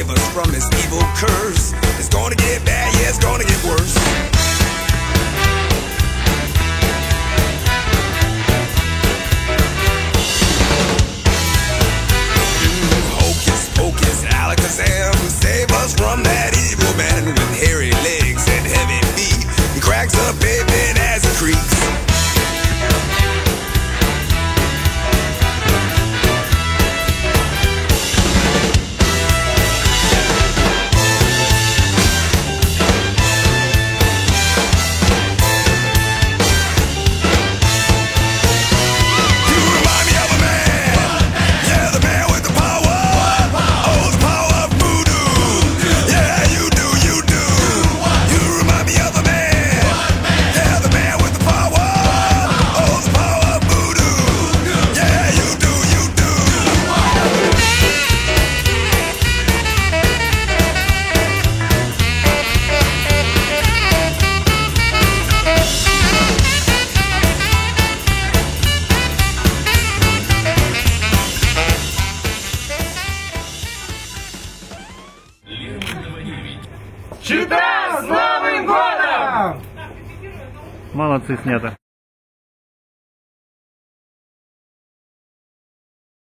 save us from this evil curse. It's gonna get bad, yeah, it's gonna get worse. Hocus pocus, Alakazam, save us from that evil man with hairy legs and heavy feet. He cracks up pavement as he creaks. Чита, с Новым годом! Молодцы, снято.